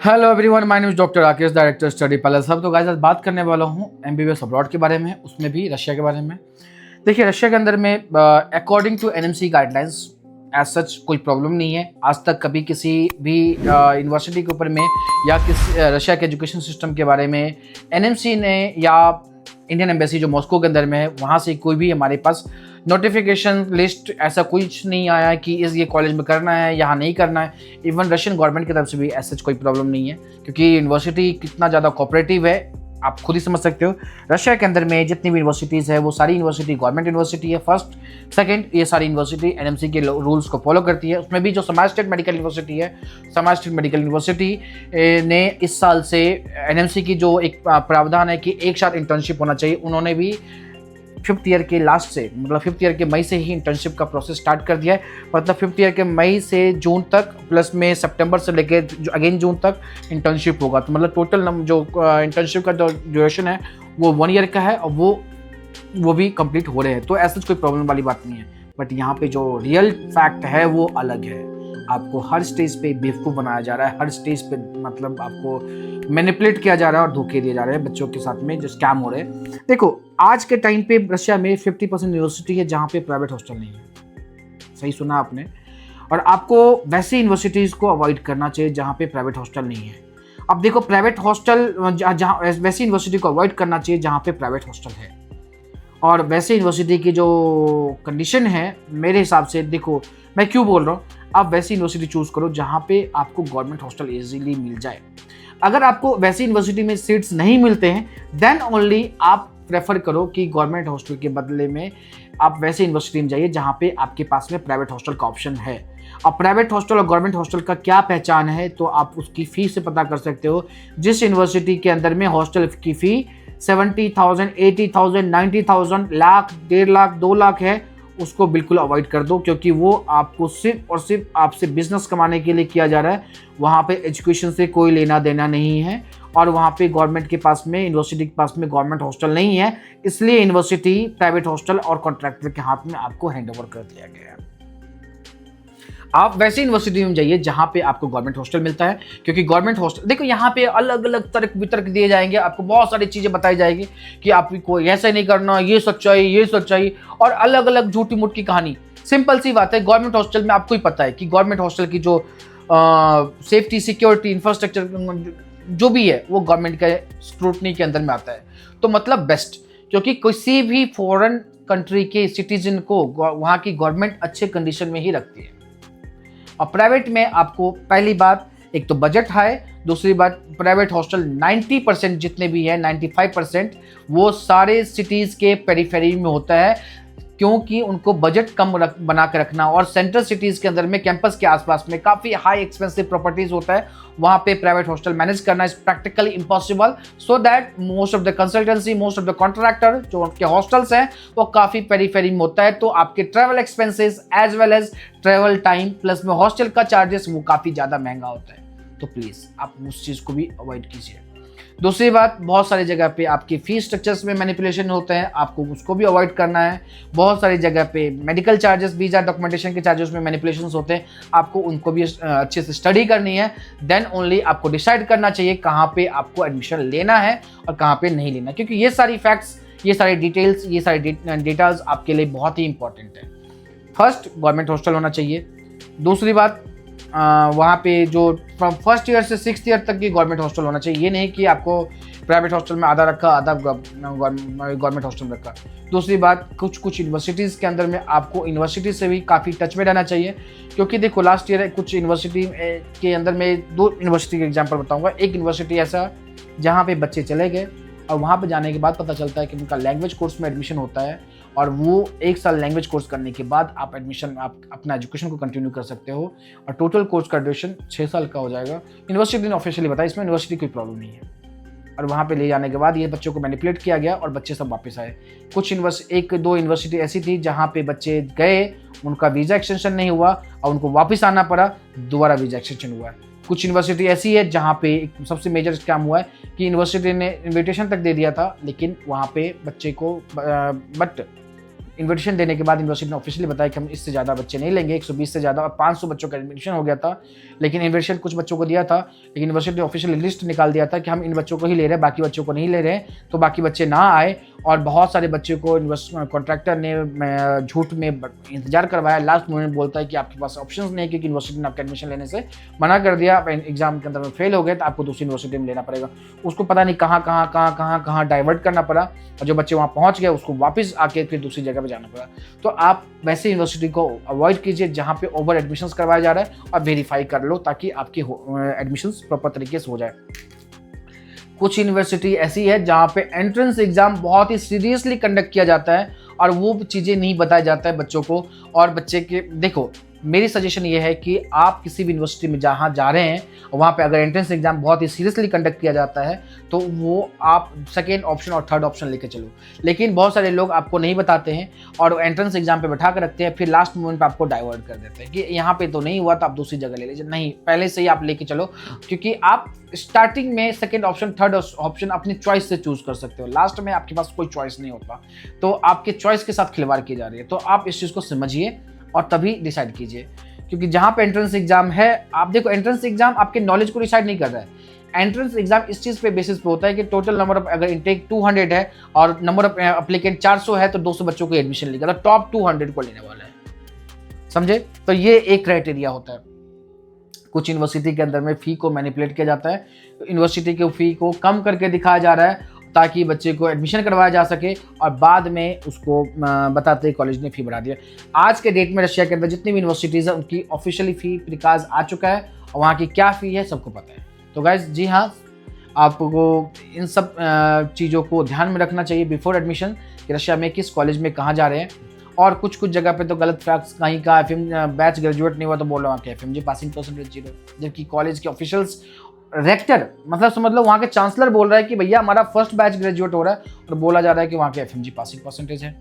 Hello everyone, my name is doctor Rakesh, director study palace hub. तो guys आज बात करने वाला हूँ एमबीबीएस अब्रॉड के बारे में, उसमें भी रशिया के बारे में। देखिए, रशिया के अंदर में according to NMC guidelines as such कोई प्रॉब्लम नहीं है। आज तक कभी किसी भी यूनिवर्सिटी के ऊपर में या किसी रशिया के एजुकेशन सिस्टम के बारे में एनएमसी ने या इंडियन एम्बेसी जो मॉस्को के अंदर में है वहाँ से कोई भी हमारे पास नोटिफिकेशन लिस्ट ऐसा कुछ नहीं आया कि ये कॉलेज में करना है, यहाँ नहीं करना है। इवन रशियन गवर्नमेंट की तरफ से भी ऐसा कोई प्रॉब्लम नहीं है, क्योंकि यूनिवर्सिटी कितना ज़्यादा कोऑपरेटिव है आप खुद ही समझ सकते हो। रशिया के अंदर में जितनी भी यूनिवर्सिटीज़ है वो सारी यूनिवर्सिटी गवर्नमेंट यूनिवर्सिटी है। फर्स्ट सेकंड, ये सारी यूनिवर्सिटी एनएमसी के रूल्स को फॉलो करती है। उसमें भी जो समाज स्टेट मेडिकल यूनिवर्सिटी है, समाज स्टेट मेडिकल यूनिवर्सिटी ने इस साल से एनएमसी की जो एक प्रावधान है कि एक साथ इंटर्नशिप होना चाहिए, उन्होंने भी 5th ईयर के लास्ट से, मतलब 5th ईयर के मई से ही इंटर्नशिप का प्रोसेस स्टार्ट कर दिया है। मतलब 5th ईयर के मई से जून तक प्लस में सितंबर से लेकर अगेन जून तक इंटर्नशिप होगा। तो मतलब टोटल जो इंटर्नशिप का जो ड्यूरेशन है वो 1 ईयर का है और वो भी कंप्लीट हो रहे हैं। तो ऐसा कोई प्रॉब्लम वाली बात नहीं है। बट यहाँ पे जो रियल फैक्ट है वो अलग है। आपको हर स्टेज पे बेवकूफ़ बनाया जा रहा है, हर स्टेज पे मतलब आपको मैनिपुलेट किया जा रहा है और धोखे दिए जा रहे हैं बच्चों के साथ में जो स्कैम हो रहे हैं। देखो, आज के टाइम पे रशिया में 50% यूनिवर्सिटी है जहाँ पे प्राइवेट हॉस्टल नहीं है। सही सुना आपने। और आपको वैसी यूनिवर्सिटीज़ को अवॉइड करना चाहिए जहाँ पे प्राइवेट हॉस्टल नहीं है। अब देखो, प्राइवेट हॉस्टल जहाँ वैसी यूनिवर्सिटी को अवॉइड करना चाहिए जहाँ पे प्राइवेट हॉस्टल है। और वैसे यूनिवर्सिटी की जो कंडीशन है मेरे हिसाब से, देखो मैं क्यों बोल रहा हूँ, आप वैसी यूनिवर्सिटी चूज़ करो जहाँ पे आपको गवर्नमेंट हॉस्टल इजीली मिल जाए। अगर आपको वैसी यूनिवर्सिटी में सीट्स नहीं मिलते हैं देन ओनली आप प्रेफर करो कि गवर्नमेंट हॉस्टल के बदले में आप वैसे यूनिवर्सिटी में जाइए जहाँ पे आपके पास में प्राइवेट हॉस्टल का ऑप्शन है। अब प्राइवेट हॉस्टल और गवर्नमेंट हॉस्टल का क्या पहचान है तो आप उसकी फ़ीस से पता कर सकते हो। जिस यूनिवर्सिटी के अंदर में हॉस्टल की फ़ी 70,000, 80,000, 90,000, लाख, 1.5 लाख, 2 लाख है, उसको बिल्कुल अवॉइड कर दो, क्योंकि वो आपको सिर्फ और सिर्फ आपसे बिजनेस कमाने के लिए किया जा रहा है। वहाँ पे एजुकेशन से कोई लेना देना नहीं है और वहाँ पे गवर्नमेंट के पास में, यूनिवर्सिटी के पास में गवर्नमेंट हॉस्टल नहीं है, इसलिए यूनिवर्सिटी प्राइवेट हॉस्टल और कॉन्ट्रैक्टर के हाथ में आपको हैंड ओवर कर दिया गया है। आप वैसे यूनिवर्सिटी में जाइए जहाँ पे आपको गवर्नमेंट हॉस्टल मिलता है, क्योंकि गवर्नमेंट हॉस्टल, देखो यहाँ पे अलग अलग तर्क वितर्क दिए जाएंगे, आपको बहुत सारी चीज़ें बताई जाएगी कि आपको ऐसा नहीं करना, ये सच्चाई और अलग अलग झूठी मूठी कहानी। सिंपल सी बात है, गवर्नमेंट हॉस्टल में आपको ही पता है कि गवर्नमेंट हॉस्टल की जो सेफ्टी, सिक्योरिटी, इंफ्रास्ट्रक्चर जो भी है वो गवर्नमेंट के स्क्रूटनी के अंदर में आता है। तो मतलब बेस्ट, क्योंकि किसी भी फॉरेन कंट्री के सिटीजन को वहाँ की गवर्नमेंट अच्छे कंडीशन में ही रखती है। और प्राइवेट में आपको पहली बात, एक तो बजट हाई, दूसरी बात प्राइवेट हॉस्टल 90% जितने भी हैं, 95% वो सारे सिटीज़ के पेरीफेरी में होता है, क्योंकि उनको बजट कम बना के रखना। और सेंट्रल सिटीज़ के अंदर में कैंपस के आसपास में काफ़ी हाई एक्सपेंसिव प्रॉपर्टीज़ होता है, वहाँ पे प्राइवेट हॉस्टल मैनेज करना is practically impossible. So that most of the consultancy, most of the contractor जो उनके हॉस्टल्स हैं वो काफ़ी पेरीफेरी में होता है। तो आपके travel expenses as well as travel time plus में हॉस्टल का चार्जेस वो काफ़ी ज़्यादा महंगा होता है। तो प्लीज़ आप उस चीज़ को भी अवॉइड कीजिए। दूसरी बात, बहुत सारी जगह पे आपकी फीस स्ट्रक्चर्स में मैनिपुलेशन होते हैं, आपको उसको भी अवॉइड करना है। बहुत सारी जगह पे मेडिकल चार्जेस, वीज़ा डॉक्यूमेंटेशन के चार्जेस में मैनिपुलेशंस होते हैं, आपको उनको भी अच्छे से स्टडी करनी है। देन ओनली आपको डिसाइड करना चाहिए कहाँ पे आपको एडमिशन लेना है और कहाँ पे नहीं लेना, क्योंकि ये सारी फैक्ट्स, ये सारी डिटेल्स, ये सारी डेटाज आपके लिए बहुत ही इंपॉर्टेंट है। फर्स्ट, गवर्नमेंट हॉस्टल होना चाहिए। दूसरी बात, वहाँ पे जो फ्रॉम 1st ईयर से 6th ईयर तक की गवर्नमेंट हॉस्टल होना चाहिए। ये नहीं कि आपको प्राइवेट हॉस्टल में आधा रखा, आधा गवर्नमेंट हॉस्टल में रखा। दूसरी बात, कुछ यूनिवर्सिटीज़ के अंदर में आपको यूनिवर्सिटी से भी काफ़ी टच में रहना चाहिए, क्योंकि देखो लास्ट ईयर कुछ यूनिवर्सिटी के अंदर में 2 यूनिवर्सिटी के एग्जाम्पल बताऊँगा। एक यूनिवर्सिटी ऐसा जहाँ पे बच्चे चले गए और वहाँ पे जाने के बाद पता चलता है कि उनका लैंग्वेज कोर्स में एडमिशन होता है, और वो 1 साल लैंग्वेज कोर्स करने के बाद आप अपना एजुकेशन को कंटिन्यू कर सकते हो और टोटल कोर्स का ड्यूरेशन 6 साल का हो जाएगा। यूनिवर्सिटी ने ऑफिशियली बताया, इसमें यूनिवर्सिटी कोई प्रॉब्लम नहीं है। और वहाँ पे ले जाने के बाद ये बच्चों को मैनिपुलेट किया गया और बच्चे सब वापस आए। कुछ 1-2 यूनिवर्सिटी ऐसी थी जहाँ पे बच्चे गए, उनका वीज़ा एक्सटेंशन नहीं हुआ और उनको वापस आना पड़ा, दोबारा वीज़ा एक्सटेंशन हुआ है। कुछ यूनिवर्सिटी ऐसी है जहाँ पे सबसे मेजर स्कैम हुआ है कि यूनिवर्सिटी ने इन्विटेशन तक दे दिया था, लेकिन वहाँ पे बच्चे को बट इन्विटेशन देने के बाद यूनिवर्सिटी ने ऑफिशियली बताया कि हम इससे ज़्यादा बच्चे नहीं लेंगे, 120 से ज़्यादा, और 500 बच्चों का एडमिशन हो गया था। लेकिन इन्विटेशन कुछ बच्चों को दिया था, लेकिन यूनिवर्सिटी ने ऑफिशियली लिस्ट निकाल दिया था कि हम इन बच्चों को ही ले रहे हैं, बाकी बच्चों को नहीं ले रहे हैं। तो बाकी बच्चे ना आए और बहुत सारे बच्चे को कॉन्ट्रैक्टर ने झूठ में इंतजार करवाया। लास्ट मोमेंट बोलता है कि आपके पास ऑप्शंस नहीं है क्योंकि यूनिवर्सिटी ने आपका एडमिशन लेने से मना कर दिया, आप एग्जाम के अंदर में फेल हो गए तो आपको दूसरी यूनिवर्सिटी में लेना पड़ेगा। उसको पता नहीं कहाँ डाइवर्ट करना पड़ा, और जो बच्चे वहाँ पहुँच गए उसको वापस आके फिर दूसरी जगह पे जाना पड़ा। तो आप वैसे यूनिवर्सिटी को अवॉइड कीजिए जहाँ पे ओवर एडमिशन्स करवाया जा रहा है, और वेरीफाई कर लो ताकि आपकी एडमिशन्स प्रॉपर तरीके से हो जाए। कुछ यूनिवर्सिटी ऐसी है जहाँ पे एंट्रेंस एग्जाम बहुत ही सीरियसली कंडक्ट किया जाता है और वो चीज़ें नहीं बताया जाता है बच्चों को। और बच्चे के देखो, मेरी सजेशन ये है कि आप किसी भी यूनिवर्सिटी में जहाँ जा रहे हैं वहाँ पे अगर एंट्रेंस एग्जाम बहुत ही सीरियसली कंडक्ट किया जाता है तो वो आप सेकेंड ऑप्शन और थर्ड ऑप्शन लेके चलो। लेकिन बहुत सारे लोग आपको नहीं बताते हैं और एंट्रेंस एग्जाम पे बैठा कर रखते हैं, फिर लास्ट मोमेंट पे आपको डाइवर्ट कर देते हैं कि यहाँ पे तो नहीं हुआ तो आप दूसरी जगह ले लीजिए। नहीं, पहले से ही आप लेके चलो, क्योंकि आप स्टार्टिंग में सेकेंड ऑप्शन थर्ड ऑप्शन अपनी चॉइस से चूज कर सकते हो, लास्ट में आपके पास कोई चॉइस नहीं होता। तो आपके चॉइस के साथ खिलवाड़ की जा रही है, तो आप इस चीज़ को समझिए और तभी डिसाइड कीजिए। क्योंकि जहाँ पे एंट्रेंस एग्जाम है, आप देखो एंट्रेंस एग्जाम आपके नॉलेज को डिसाइड नहीं कर रहा है। एंट्रेंस एग्जाम इस चीज़ पे बेसिस पे होता है कि टोटल नंबर ऑफ, अगर इनटेक 200 है और नंबर ऑफ एप्लीकेंट 400 है तो 200 बच्चों को एडमिशन लेगा, तो टॉप 200 को लेने वाला है, समझे। तो ये एक क्राइटेरिया होता है। कुछ यूनिवर्सिटी के अंदर में फ़ी को मैनिपुलेट किया जाता है, तो यूनिवर्सिटी के फ़ी को कम करके दिखाया जा रहा है ताकि बच्चे को एडमिशन करवाया जा सके, और बाद में उसको बताते कॉलेज ने फ़ी बढ़ा दिया। आज के डेट में रशिया के अंदर जितनी भी यूनिवर्सिटीज़ हैं उनकी ऑफिशियली फ़ी प्रिकाज आ चुका है और वहाँ की क्या फ़ी है सबको पता है। तो गाइज, जी हाँ, आपको इन सब चीज़ों को ध्यान में रखना चाहिए बिफोर एडमिशन कि रशिया में किस कॉलेज में कहाँ जा रहे हैं। और कुछ जगह पे तो गलत फैक्ट्स, कहीं का एफएम बैच ग्रेजुएट नहीं हुआ तो बोल रहा हूँ कि एफएमजी पासिंग परसेंटेज 0, जबकि कॉलेज के ऑफिशियल्स रेक्टर, मतलब समझ लो वहाँ के चांसलर बोल रहा है कि भैया हमारा फर्स्ट बैच ग्रेजुएट हो रहा है, और बोला जा रहा है कि वहाँ के एफएमजी पासिंग परसेंटेज है।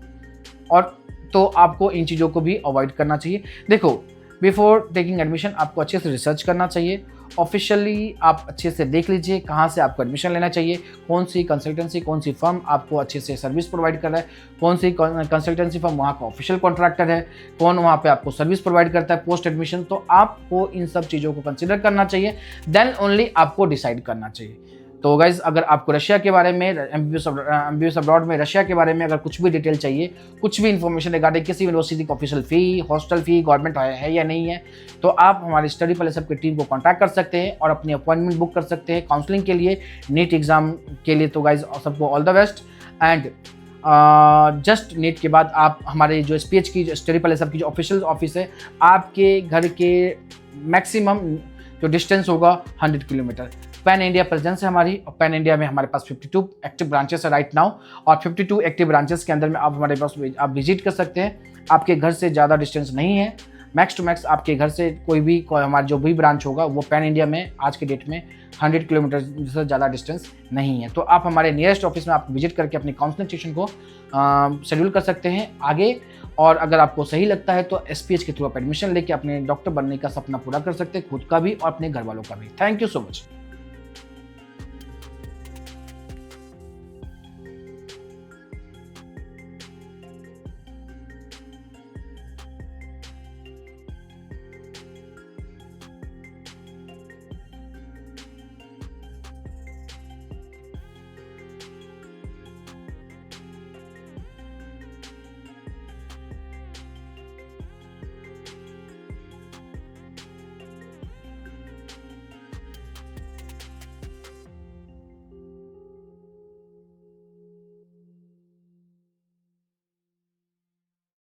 और तो आपको इन चीज़ों को भी अवॉइड करना चाहिए। देखो, बिफोर टेकिंग एडमिशन आपको अच्छे से रिसर्च करना चाहिए। ऑफिशियली आप अच्छे से देख लीजिए कहाँ से आपको एडमिशन लेना चाहिए, कौन सी कंसल्टेंसी, कौन सी फर्म आपको अच्छे से सर्विस प्रोवाइड कर रहा है, कौन सी कंसल्टेंसी फर्म वहाँ का ऑफिशियल कॉन्ट्रैक्टर है, कौन वहाँ पे आपको सर्विस प्रोवाइड करता है पोस्ट एडमिशन। तो आपको इन सब चीज़ों को कंसिडर करना चाहिए, देन ओनली आपको डिसाइड करना चाहिए। तो गाइज, अगर आपको रशिया के बारे में, एमबीबीएस अब्रॉड में रशिया के बारे में अगर कुछ भी डिटेल चाहिए, कुछ भी इन्फॉर्मेशन रिगार्डिंग किसी यूनिवर्सिटी की ऑफिशियल फ़ी, हॉस्टल फ़ी गवर्नमेंट है या नहीं है, तो आप हमारी स्टडी पैलेस की टीम को कांटेक्ट कर सकते हैं और अपनी अपॉइंटमेंट बुक कर सकते हैं काउंसलिंग के लिए, नीट एग्ज़ाम के लिए। तो गाइज, सबको all the best. And just NEET के बाद आप हमारे जो SPH की स्टडी पैलेस की जो ऑफिशियल ऑफिस है, आपके घर के मैक्सिमम जो डिस्टेंस होगा 100 किलोमीटर। पैन इंडिया प्रेजेंस है हमारी, और पैन इंडिया में हमारे पास 52 एक्टिव ब्रांचेस है राइट नाउ, और 52 एक्टिव ब्रांचेस के अंदर में आप हमारे पास आप विजिट कर सकते हैं। आपके घर से ज़्यादा डिस्टेंस नहीं है, मैक्स टू मैक्स आपके घर से कोई हमारा जो भी ब्रांच होगा वो पैन इंडिया में आज के डेट में 100 किलोमीटर से ज़्यादा डिस्टेंस नहीं है। तो आप हमारे नियरेस्ट ऑफिस में आप विजिट करके अपनी काउंसलिंग सेशन को शेड्यूल कर सकते हैं आगे। और अगर आपको सही लगता है तो SPH के थ्रू आप एडमिशन लेके अपने डॉक्टर बनने का सपना पूरा कर सकते हैं, खुद का भी और अपने घर वालों का भी। Thank you so much.